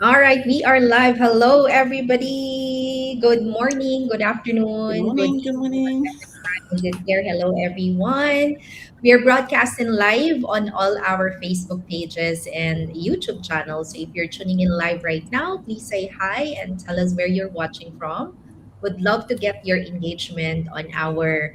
All right, we are live. Hello, everybody. Good morning, good Good afternoon, good morning. Good evening, morning. whatever time it is here. Hello, everyone. We are broadcasting live on all our Facebook pages and YouTube channels. So if you're tuning in live right now, please say hi and tell us where you're watching from. Would love to get your engagement on our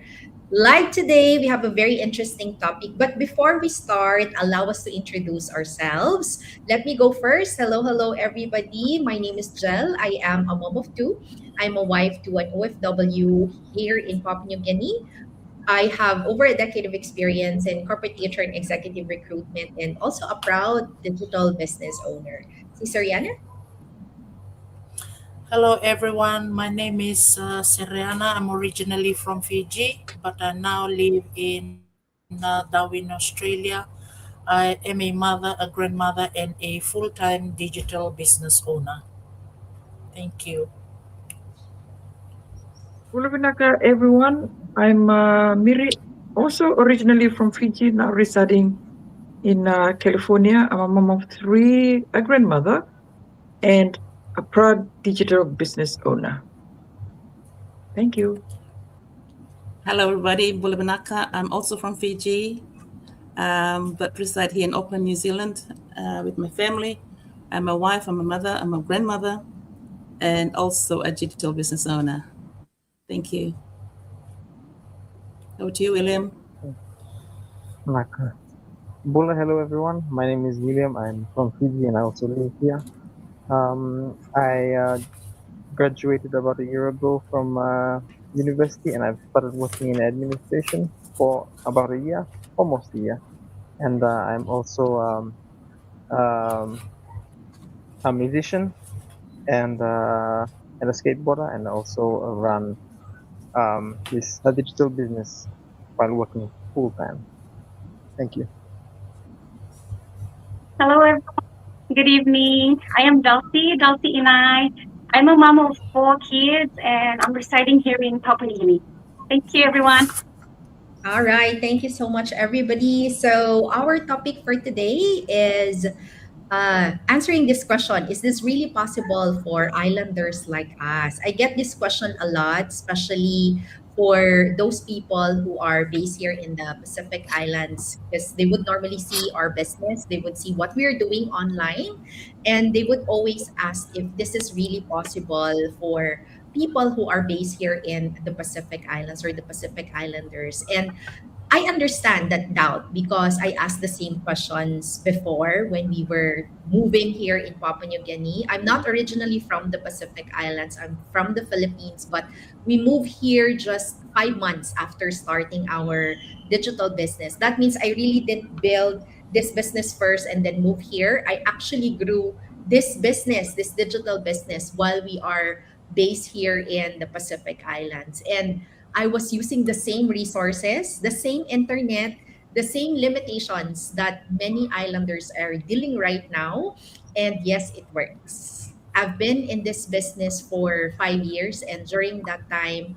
like today, we have a very interesting topic. But before we start, allow us to introduce ourselves. Let me go first. Hello, hello, everybody. My name is Jel. I am a mom of two. I'm a wife to an OFW here in Papua New Guinea. I have over a decade of experience in corporate HR and executive recruitment, and also a proud digital business owner. Si Soriana? Hello, everyone. My name is Seriana. I'm originally from Fiji, but I now live in Darwin, Australia. I am a mother, a grandmother, and a full time digital business owner. Thank you. Bulavinaka, everyone. I'm Miri, also originally from Fiji, now residing in California. I'm a mom of three, a grandmother, and a proud digital business owner. Thank you. Hello, everybody. Bulabanaka. I'm also from Fiji, but reside here in Auckland, New Zealand, with my family. I'm a wife, I'm a mother, I'm a grandmother, and also a digital business owner. Thank you. Over to you, William. Naka. Hello everyone. My name is William. I'm from Fiji and I also live here. I graduated about a year ago from university and I've started working in administration for about a year, almost a year. And I'm also um, a musician and a skateboarder and also run this a digital business while working full time. Thank you. Hello, everyone. Good evening. I am Dulcie Inai. I'm a mom of four kids and I'm residing here in Papua New Guinea. Thank you, everyone. All right, thank you so much, everybody. So, our topic for today is answering this question. Is this really possible for islanders like us? I get this question a lot, especially for those people who are based here in the Pacific Islands, because they would normally see our business, they would see what we are doing online, and they would always ask if this is really possible for people who are based here in the Pacific Islands or the Pacific Islanders. And I understand that doubt because I asked the same questions before when we were moving here in Papua New Guinea. I'm not originally from the Pacific Islands, I'm from the Philippines, but we moved here just 5 months after starting our digital business. That means I really didn't build this business first and then move here. I actually grew this business, this digital business, while we are based here in the Pacific Islands. And I was using the same resources, the same internet, the same limitations that many islanders are dealing right now. And yes, it works. I've been in this business for 5 years, and during that time,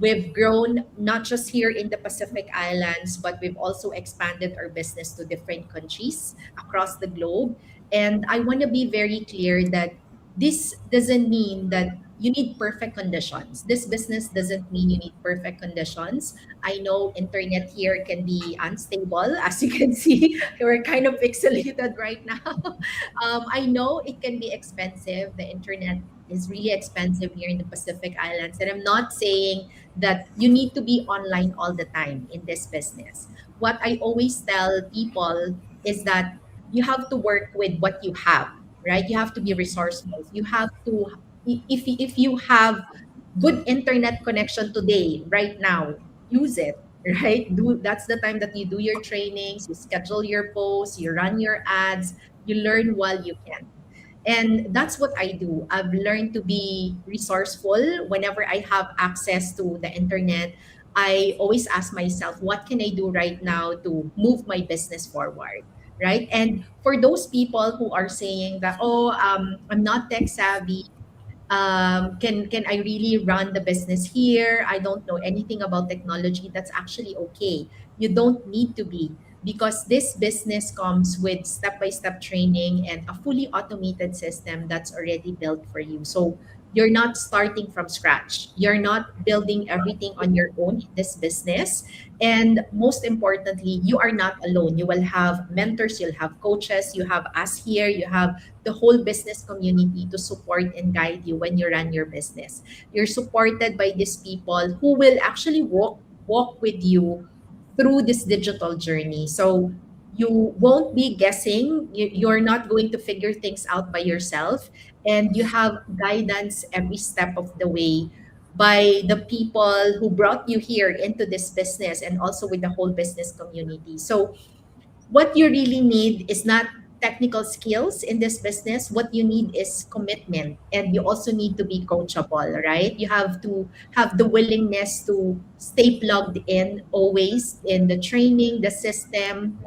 we've grown not just here in the Pacific Islands, but we've also expanded our business to different countries across the globe. And I want to be very clear that this doesn't mean that you need perfect conditions. This business doesn't mean you need perfect conditions. I know internet here can be unstable. As you can see, we're kind of pixelated right now. I know it can be expensive. The internet is really expensive here in the Pacific Islands. And I'm not saying that you need to be online all the time in this business. What I always tell people is that you have to work with what you have, right? You have to be resourceful. You have to, if you have good internet connection today, right now, use it, right? That's the time that you do your trainings, you schedule your posts, you run your ads, you learn while you can. And that's what I do. I've learned to be resourceful whenever I have access to the internet. I always ask myself, what can I do right now to move my business forward? Right. And for those people who are saying that, oh, I'm not tech savvy, can I really run the business here? I don't know anything about technology. That's actually okay. You don't need to be, because this business comes with step-by-step training and a fully automated system that's already built for you. So you're not starting from scratch. You're not building everything on your own in this business. And most importantly, you are not alone. You will have mentors, you'll have coaches, you have us here, you have the whole business community to support and guide you when you run your business. You're supported by these people who will actually walk with you through this digital journey. So you won't be guessing. You're not going to figure things out by yourself, and you have guidance every step of the way by the people who brought you here into this business and also with the whole business community. So what you really need is not technical skills in this business. What you need is commitment, and you also need to be coachable, right? You have to have the willingness to stay plugged in always in the training, the system,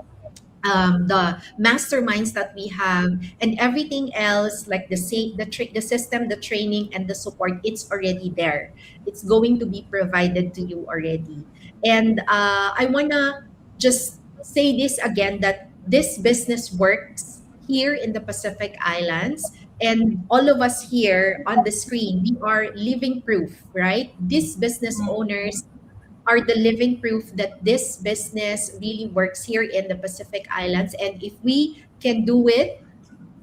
the masterminds that we have, and everything else like the system, the training, and the support. It's already there. It's going to be provided to you already. And I wanna just say this again, that this business works here in the Pacific Islands, and all of us here on the screen, we are living proof, right? These business owners are the living proof that this business really works here in the Pacific Islands. And if we can do it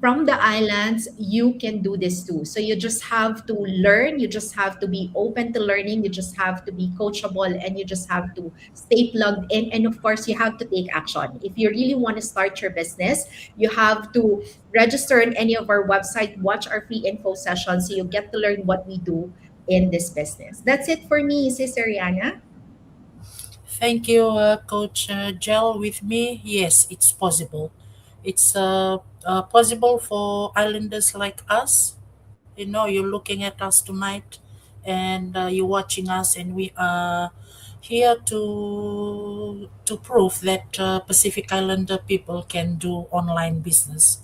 from the islands, you can do this too. So you just have to learn, you just have to be open to learning, you just have to be coachable, and you just have to stay plugged in. And of course, you have to take action. If you really want to start your business, you have to register on any of our website, watch our free info sessions so you get to learn what we do in this business. That's it for me, Sis Ariana. Thank you, Coach Gel. With me, yes, it's possible. It's possible for islanders like us. You know, you're looking at us tonight, and you're watching us, and we are here to prove that Pacific Islander people can do online business.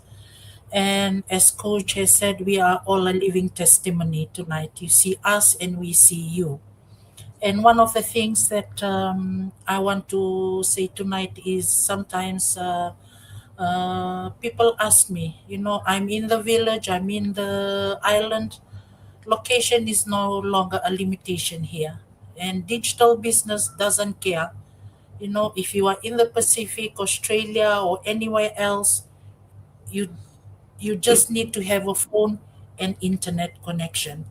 And as Coach has said, we are all a living testimony tonight. You see us, and we see you. And one of the things that I want to say tonight is sometimes people ask me, you know, I'm in the village, I'm in the island. Location is no longer a limitation here. And digital business doesn't care. You know, if you are in the Pacific, Australia, or anywhere else, you you just need to have a phone and internet connection.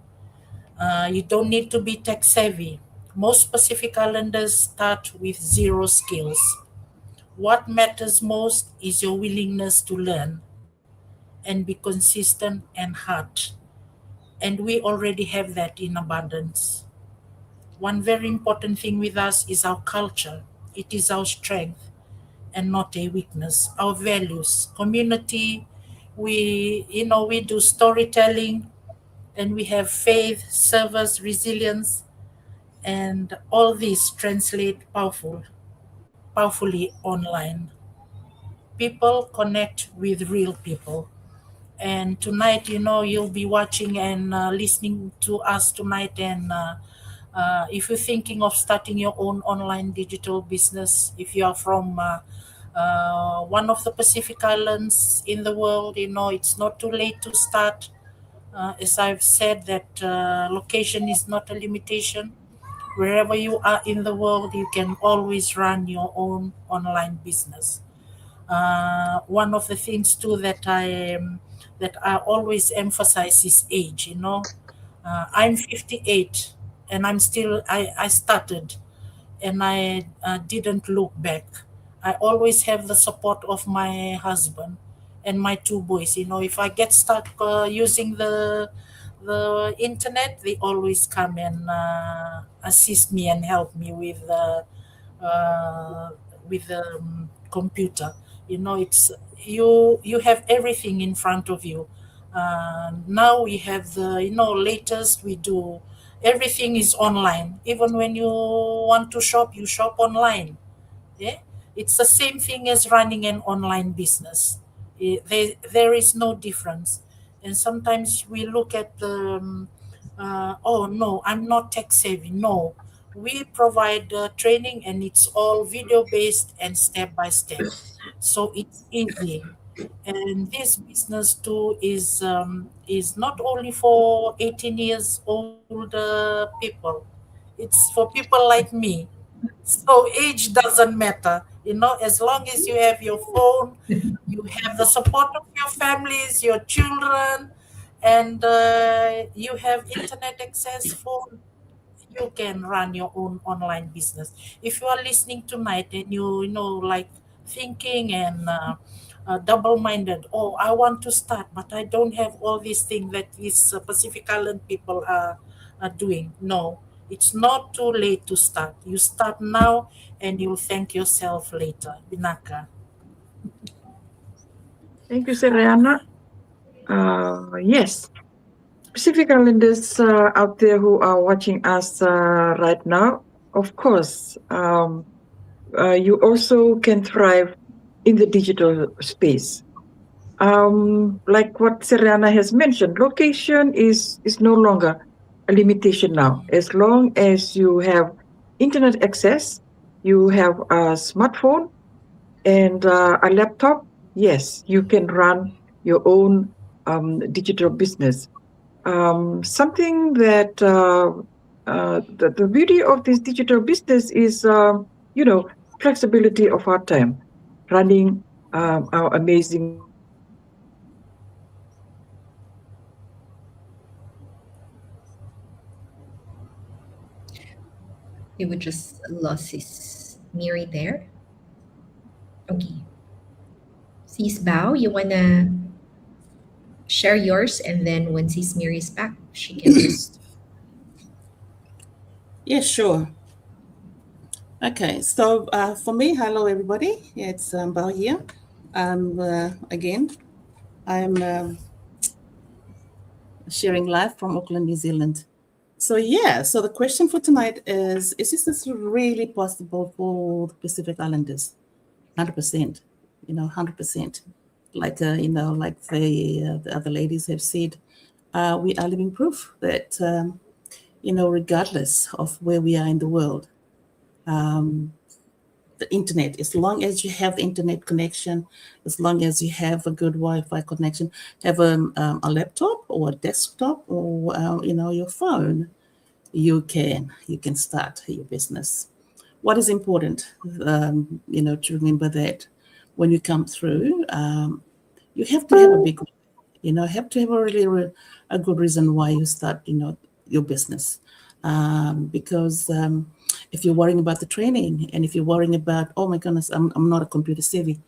You don't need to be tech savvy. Most Pacific Islanders start with zero skills. What matters most is your willingness to learn and be consistent and hard. And we already have that in abundance. One very important thing with us is our culture. It is our strength and not a weakness. Our values, community, we do storytelling, and we have faith, service, resilience, and all these translate powerfully online. People connect with real people. And tonight, you know, you'll be watching and listening to us tonight. And if you're thinking of starting your own online digital business, if you are from one of the Pacific Islands in the world, you know, it's not too late to start. As I've said, that location is not a limitation. Wherever you are in the world, you can always run your own online business. One of the things too that I always emphasize is age. You know, I'm 58, and I started, and I didn't look back. I always have the support of my husband and my two boys. You know, if I get stuck using the internet, they always come and assist me and help me with the computer. You know, it's you have everything in front of you. Now we have the latest. We do everything is online. Even when you want to shop, you shop online. Yeah, it's the same thing as running an online business. There is no difference. And sometimes we look at the oh no, I'm not tech savvy. No, we provide training, and it's all video based and step by step, so it's easy. And this business too is not only for 18 years old people, it's for people like me. So age doesn't matter, as long as you have your phone, you have the support of your families, your children, and you have internet access phone, you can run your own online business. If you are listening tonight and like thinking and double-minded, oh, I want to start, but I don't have all these things that these Pacific Island people are doing. No, it's not too late to start. You start now, and you'll thank yourself later. Binaka. Thank you, Seriana. Yes, Pacific Islanders out there who are watching us right now, of course, you also can thrive in the digital space. Like what Seriana has mentioned, location is no longer a limitation now. As long as you have internet access, you have a smartphone and a laptop, yes, you can run your own digital business. Something that the beauty of this digital business is, flexibility of our time, running our amazing We would just lost his Miri there. Okay. Sis Bao, you wanna share yours, and then when Sis Miri is back, she can just. Yeah, sure. Okay, so for me, hello everybody. It's Bao here. Again, I'm sharing live from Auckland, New Zealand. So so the question for tonight is this really possible for the Pacific Islanders? 100%, 100%. Like, like the other ladies have said, we are living proof that, regardless of where we are in the world, the internet, as long as you have the internet connection, as long as you have a good Wi-Fi connection, have a laptop or a desktop or, your phone, you can start your business. What is important, to remember that when you come through, you have to have a big, have to have a good reason why you start, your business. Because if you're worrying about the training, and if you're worrying about, oh my goodness, I'm not a computer savvy,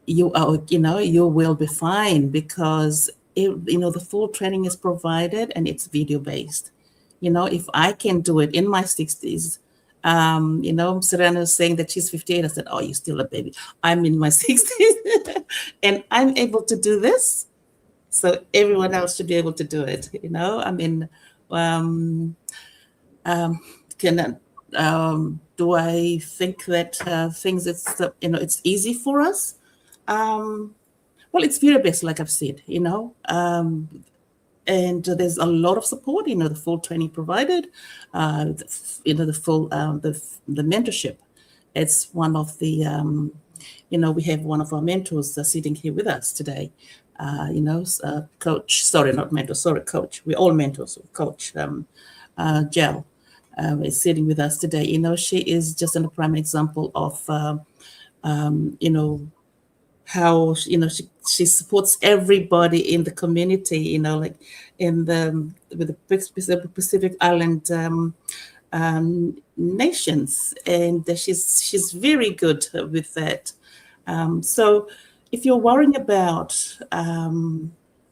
you will be fine, because the full training is provided and it's video based. If I can do it in my 60s, Serena is saying that she's 58. I said, oh, you're still a baby. I'm in my 60s and I'm able to do this. So everyone else should be able to do it. Do I think that things it's easy for us? Well, it's video based, like I've said, and there's a lot of support, the full training provided, the full, the mentorship. It's one of the, we have one of our mentors sitting here with us today, coach, sorry, not mentor, sorry, coach. We're all mentors, coach Jel is sitting with us today. She is just a prime example of, how she supports everybody in the community, like with the Pacific Island nations, and she's very good with that. So if you're worrying about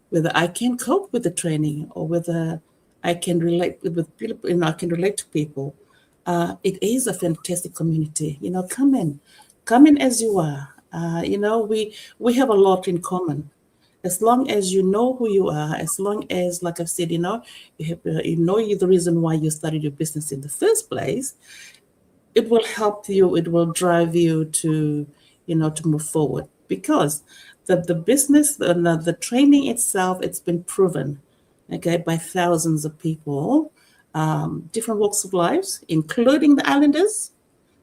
whether I can cope with the training, or whether I can relate with people, I can relate to people, it is a fantastic community. Come in as you are. We have a lot in common. As long as you know who you are, as long as, like I've said, you have, the reason why you started your business in the first place, it will help you. It will drive you to, to move forward, because the business, the training itself, it's been proven, okay, by thousands of people, different walks of lives, including the islanders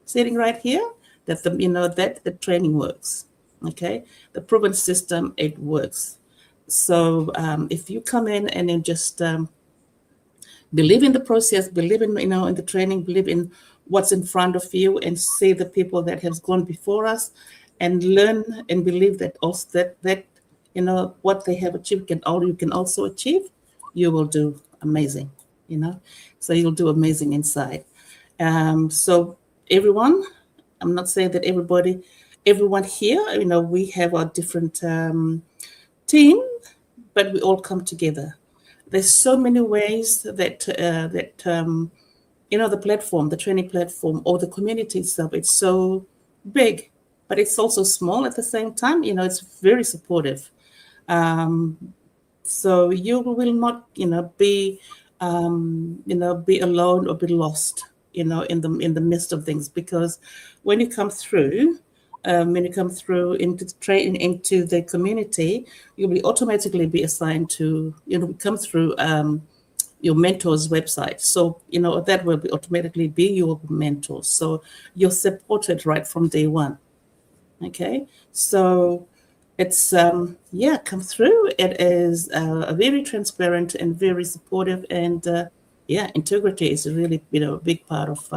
sitting right here, that the training works. Okay, the proven system, it works. So if you come in and then just believe in the process, believe in in the training, believe in what's in front of you, and see the people that have gone before us, and learn and believe that also that what they have achieved you can also achieve. You will do amazing. So you'll do amazing inside. So everyone, I'm not saying that everyone here, we have our different team, but we all come together. There's so many ways that the platform, the training platform, or the community itself, it's so big, but it's also small at the same time. It's very supportive. So you will not, be alone or be lost, in the midst of things, because when you come through, into the training, into the community, you'll be automatically be assigned to, come through your mentor's website. So, that will be automatically be your mentor. So you're supported right from day one. Okay. So it's, come through. It is a very transparent and very supportive, and integrity is really, a big part of,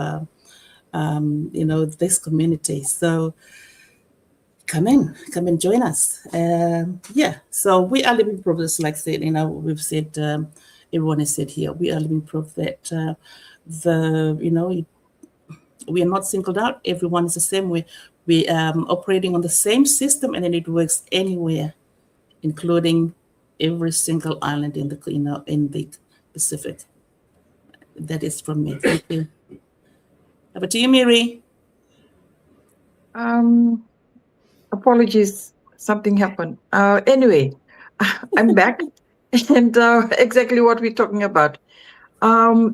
this community. So come and join us. So we are living proof, just like said, we've said, everyone has said here, we are living proof that we are not singled out. Everyone is the same way. We operating on the same system, and then it works anywhere, including every single island in the in the Pacific. That is from me. Thank you. Over to you, Miri. Apologies, something happened. Anyway, I'm back, and exactly what we're talking about.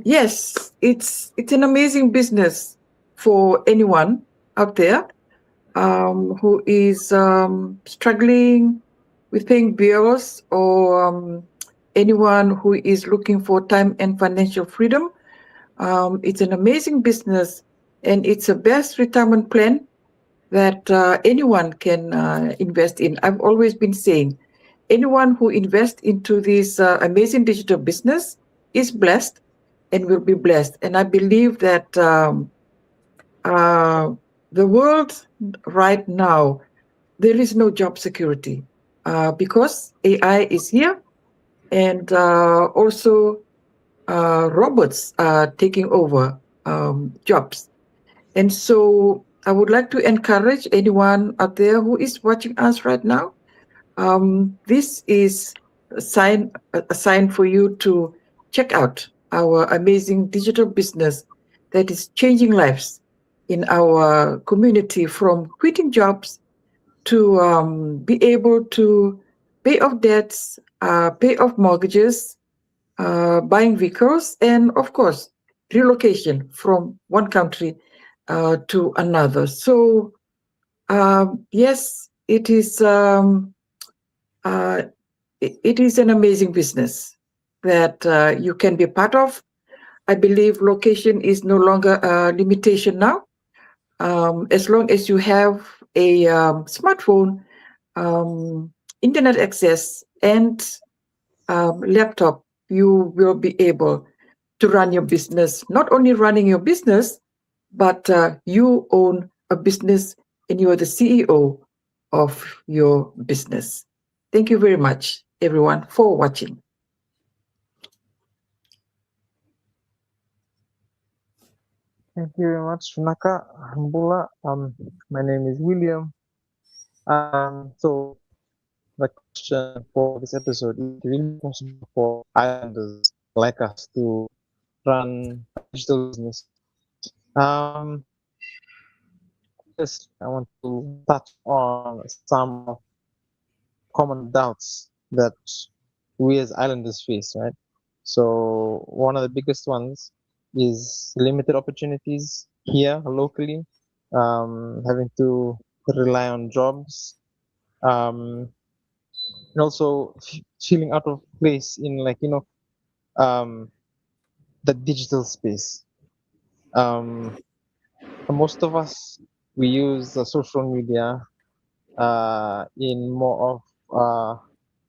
Yes, it's an amazing business for anyone out there who is struggling with paying bills, or anyone who is looking for time and financial freedom. It's an amazing business, and it's the best retirement plan that anyone can invest in. I've always been saying, anyone who invests into this amazing digital business is blessed and will be blessed. And I believe that the world right now, there is no job security because AI is here, and also robots are taking over jobs. And so I would like to encourage anyone out there who is watching us right now. This is a sign for you to check out our amazing digital business that is changing lives in our community, from quitting jobs to be able to pay off debts, pay off mortgages, buying vehicles, and of course, relocation from one country to another. So yes, it is an amazing business that you can be part of. I believe location is no longer a limitation now. As long as you have a smartphone, internet access, and laptop, you will be able to run your business. Not only running your business, but you own a business and you are the CEO of your business. Thank you very much, everyone, for watching. Thank you very much, Runaka. Alhamdulillah. My name is William. So the question for this episode, is it really possible for islanders like us to run a digital business? Yes, I want to touch on some of common doubts that we as islanders face, right? So one of the biggest ones is limited opportunities here locally, having to rely on jobs, and also feeling out of place in the digital space. Most of us, we use social media in more of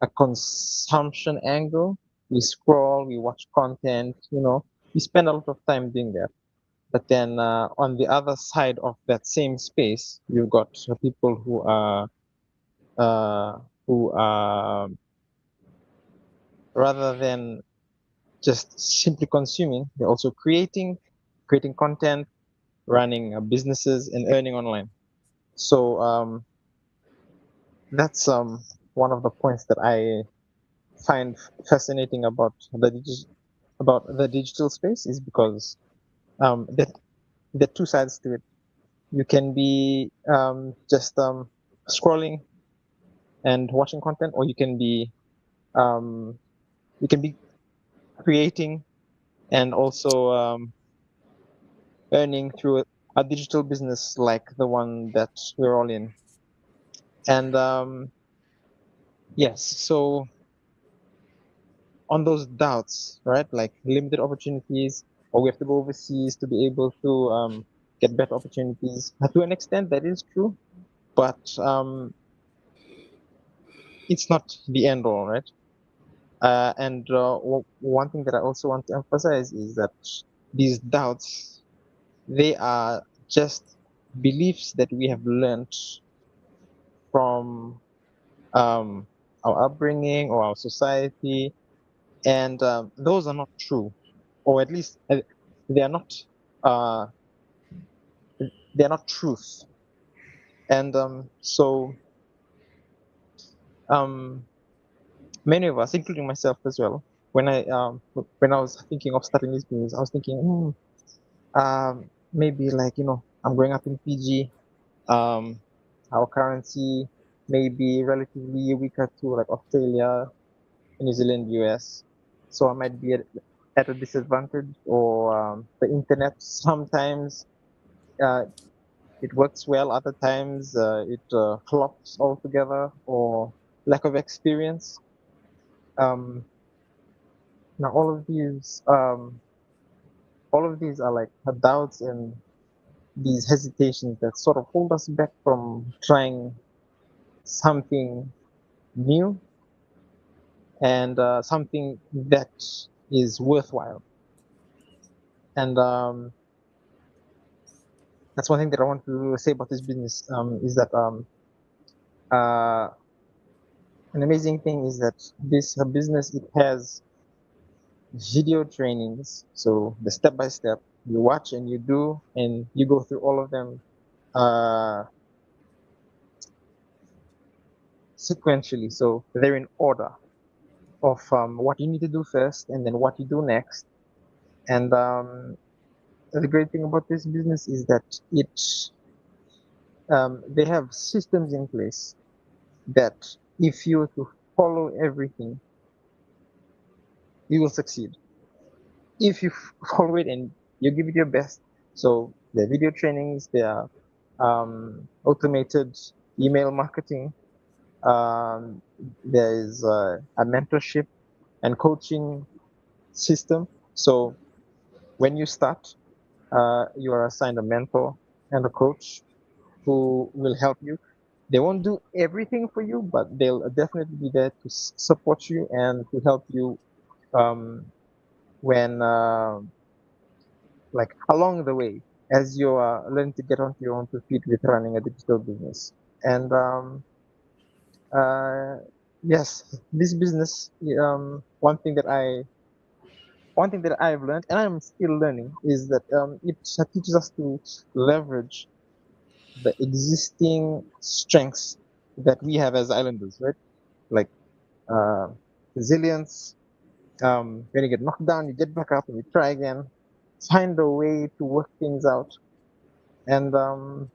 a consumption angle. We scroll, we watch content, we spend a lot of time doing that. But then on the other side of that same space, you've got people uh, who are rather than just simply consuming, they're also creating content, running businesses, and earning online. So that's one of the points that I find fascinating about the digital space is because there are two sides to it. You can be just scrolling and watching content, or um, you can be creating and also earning through a digital business like the one that we're all in. And yes, so on those doubts, right? Like limited opportunities, or we have to go overseas to be able to get better opportunities. To an extent, that is true, but it's not the end all, right? And one thing that I also want to emphasize is that these doubts, they are just beliefs that we have learned from um, our upbringing or our society, and those are not true, or at least they are not uh, they are not truth. And so um, many of us, including myself as well, when I was thinking of starting this business, I was thinking, maybe like I'm growing up in Fiji, um, our currency may be relatively weaker to like Australia, New Zealand, US, so I might be at a disadvantage, or the internet sometimes uh, it works well, other times it flops altogether, or lack of experience. Um, now all of these are like doubts and these hesitations that sort of hold us back from trying something new and something that is worthwhile. And that's one thing that I want to say about this business is that uh, an amazing thing is that this business, it has video trainings. So the step by step, you watch and you do, and you go through all of them uh, sequentially. So they're in order of what you need to do first, and then what you do next. And the great thing about this business is that they have systems in place that if you were to follow everything, you will succeed. If you follow it and you give it your best. So the video trainings, there are automated email marketing. Um, there is a mentorship and coaching system. So when you start, you are assigned a mentor and a coach who will help you. They won't do everything for you, but they'll definitely be there to support you and to help you um, when like along the way as you are learning to get onto your own two feet with running a digital business. And uh, yes, this business, one thing that I've learned, and I'm still learning, is that it teaches us to leverage the existing strengths that we have as islanders, right? Like uh, resilience. When you get knocked down, you get back up and you try again. Find a way to work things out, and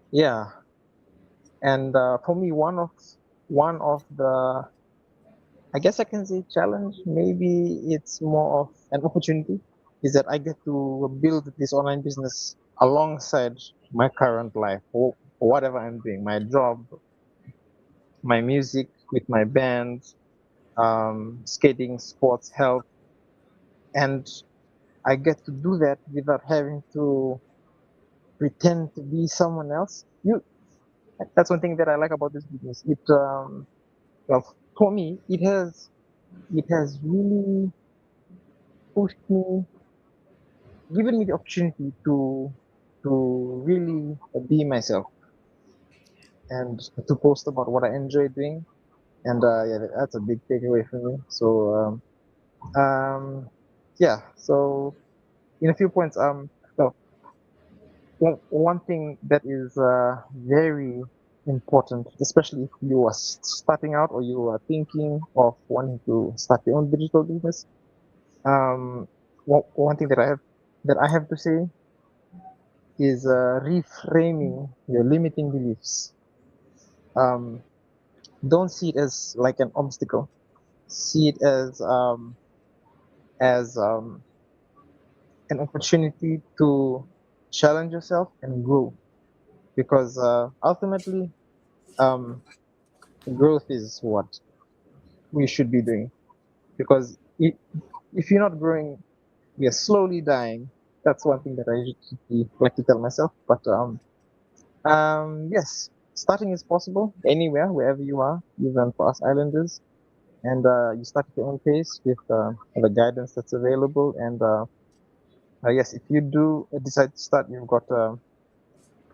yeah. And for me, one of the, I guess I can say, challenge, maybe it's more of an opportunity, is that I get to build this online business alongside my current life, or whatever I'm doing, my job, my music with my band, skating, sports, health, and I get to do that without having to pretend to be someone else. That's one thing that I like about this business. Well, for me, it has really pushed me, given me the opportunity to really be myself and to post about what I enjoy doing. And yeah, that's a big takeaway for me. So yeah. So in a few points, well, one thing that is very important, especially if you are starting out or you are thinking of wanting to start your own digital business. One thing that I have to say is reframing your limiting beliefs. Um, don't see it as like an obstacle. See it as an opportunity to challenge yourself and grow. Because ultimately, um, growth is what we should be doing. Because if you're not growing, we are slowly dying. That's one thing that I usually like to tell myself. But yes, starting is possible anywhere, wherever you are, even for us islanders. And you start at your own pace with the guidance that's available. And yes, if you do decide to start, you've got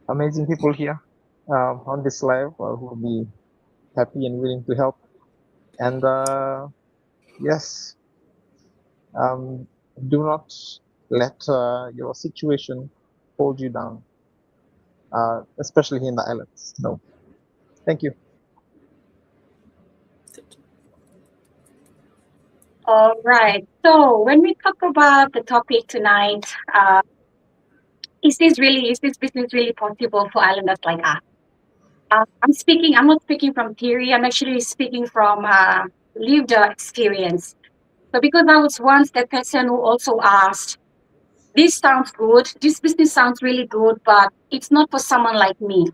amazing people here on this live who will be happy and willing to help. And yes, um, do not let your situation hold you down, especially here in the islands. No. Thank you. All right. So when we talk about the topic tonight, is this business really possible for islanders like us? I'm not speaking from theory. I'm actually speaking from lived experience. So because I was once that person who also asked, this sounds good, this business sounds really good, but it's not for someone like me.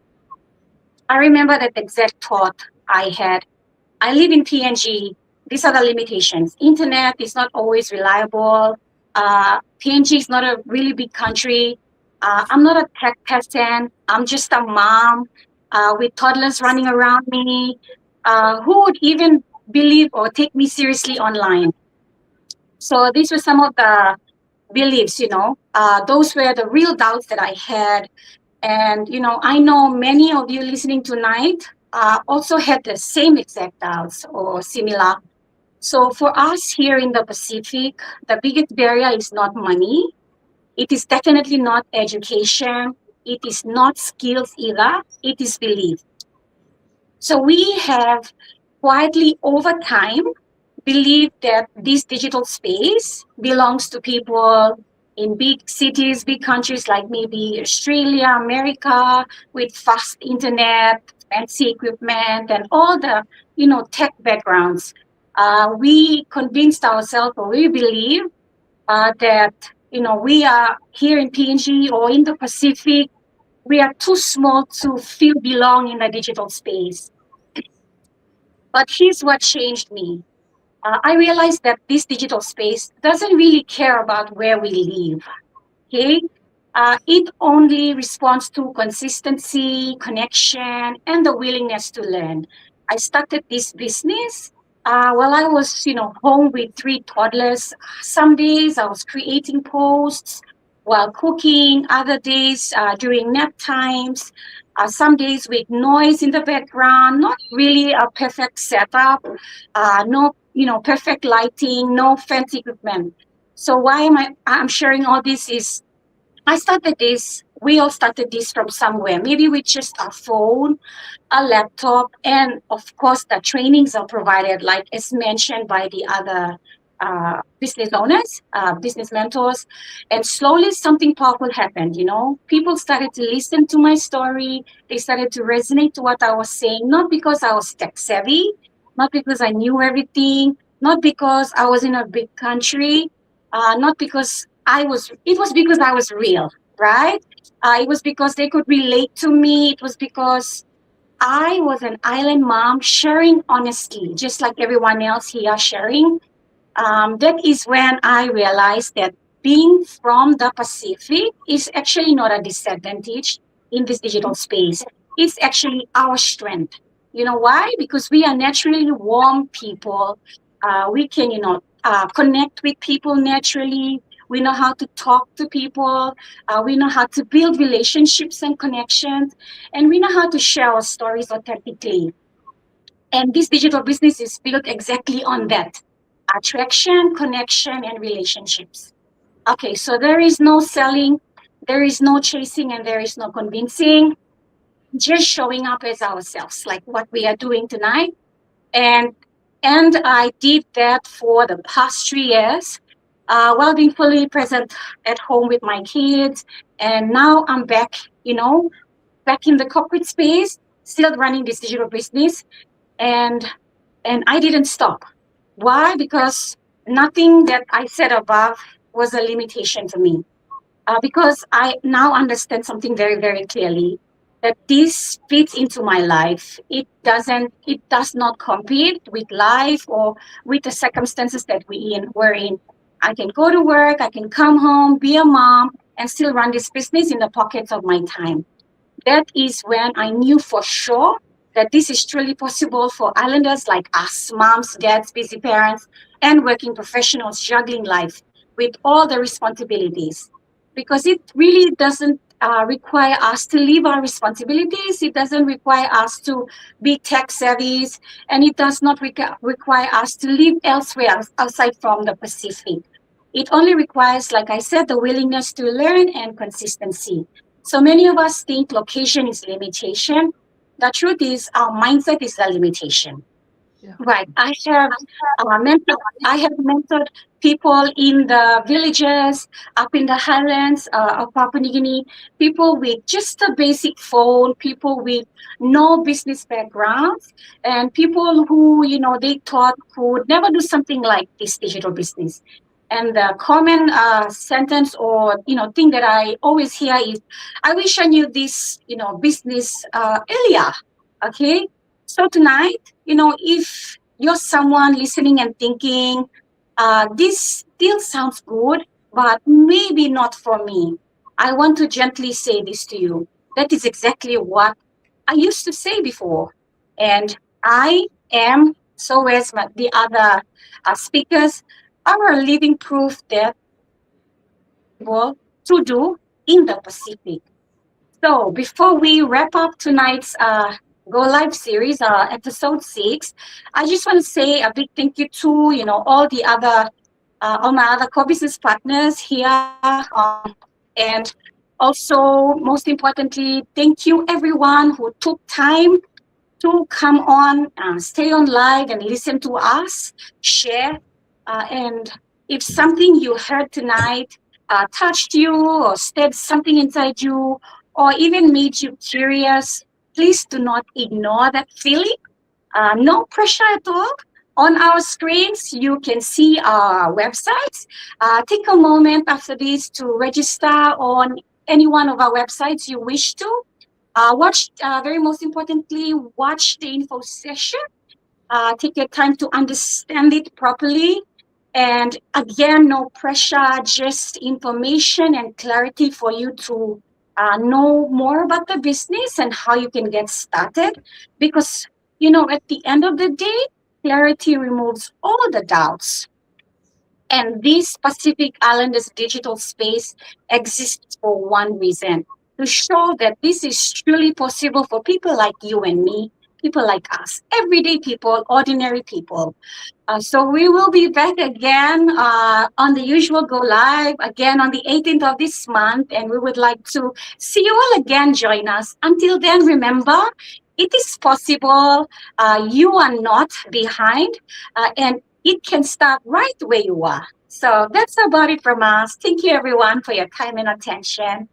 I remember that exact thought I had. I live in PNG. These are the limitations. Internet is not always reliable. PNG is not a really big country. I'm not a tech person. I'm just a mom with toddlers running around me. Who would even believe or take me seriously online? So these were some of the beliefs, those were the real doubts that I had. And, I know many of you listening tonight also had the same exact doubts or similar. So for us here in the Pacific, the biggest barrier is not money. It is definitely not education. It is not skills either. It is belief. So we have quietly over time believed that this digital space belongs to people in big cities, big countries like maybe Australia, America, with fast internet, fancy equipment, and all the tech backgrounds. We convinced ourselves, or we believe that we are here in PNG or in the Pacific. We are too small to feel belong in the digital space. But here's what changed me. I realized that this digital space doesn't really care about where we live. Okay, it only responds to consistency, connection, and the willingness to learn. I started this business while I was, home with 3 toddlers. Some days I was creating posts while cooking. Other days during nap times. Some days with noise in the background. Not really a perfect setup. No, perfect lighting. No fancy equipment. So why I'm sharing all this is we all started this from somewhere, maybe with just a phone, a laptop, and of course the trainings are provided, like as mentioned by the other business owners, business mentors. And slowly something powerful happened, People started to listen to my story. They started to resonate to what I was saying, not because I was tech savvy, not because I knew everything, not because I was in a big country, not because it was because I was real, right? It was because they could relate to me. It was because I was an island mom sharing honestly, just like everyone else here sharing. that is when I realized that being from the Pacific is actually not a disadvantage in this digital space. It's actually our strength. You know why? Because we are naturally warm people. We can, connect with people naturally. We know how to talk to people. We know how to build relationships and connections. And we know how to share our stories authentically. And this digital business is built exactly on that: attraction, connection, and relationships. Okay, so there is no selling, there is no chasing, and there is no convincing. Just showing up as ourselves, like what we are doing tonight. And I did that for the past 3 years, while being fully present at home with my kids. And now I'm back, back in the corporate space, still running this digital business. And I didn't stop. Why? Because nothing that I said above was a limitation to me. Because I now understand something very, very clearly, that this fits into my life. It does not compete with life or with the circumstances that we're in. I can go to work, I can come home, be a mom, and still run this business in the pockets of my time. That is when I knew for sure that this is truly possible for islanders like us, moms, dads, busy parents, and working professionals juggling life with all the responsibilities. Because it really doesn't require us to leave our responsibilities. It doesn't require us to be tech savvy, and it does not require us to live elsewhere outside from the Pacific. It only requires, like I said, the willingness to learn and consistency. So many of us think location is limitation. The truth is, our mindset is the limitation. Yeah. Right. I have mentored people in the villages, up in the highlands of Papua New Guinea, people with just a basic phone, people with no business backgrounds, and people who, they thought could never do something like this digital business. And the common sentence or, thing that I always hear is, I wish I knew this, business earlier. Okay. So tonight, if you're someone listening and thinking, this still sounds good, but maybe not for me, I want to gently say this to you. That is exactly what I used to say before. And I am, so as the other speakers, are living proof that able to do in the Pacific. So before we wrap up tonight's Go Live series, episode 6, I just want to say a big thank you to all my other co-business partners here, and also most importantly, thank you everyone who took time to come on, stay on live, and listen to us share. And if something you heard tonight touched you or stirred something inside you, or even made you curious, please do not ignore that feeling. No pressure at all. On our screens, you can see our websites. Take a moment after this to register on any one of our websites you wish to. Very most importantly, watch the info session. Take your time to understand it properly. And again, no pressure, just information and clarity for you to know more about the business and how you can get started. Because, at the end of the day, clarity removes all the doubts. And this Pacific Islanders digital space exists for one reason: to show that this is truly possible for people like you and me, people like us, everyday people, ordinary people. So we will be back again on the usual Go Live, again on the 18th of this month, and we would like to see you all again. Join us. Until then, remember, it is possible. You are not behind, and it can start right where you are. So that's about it from us. Thank you, everyone, for your time and attention.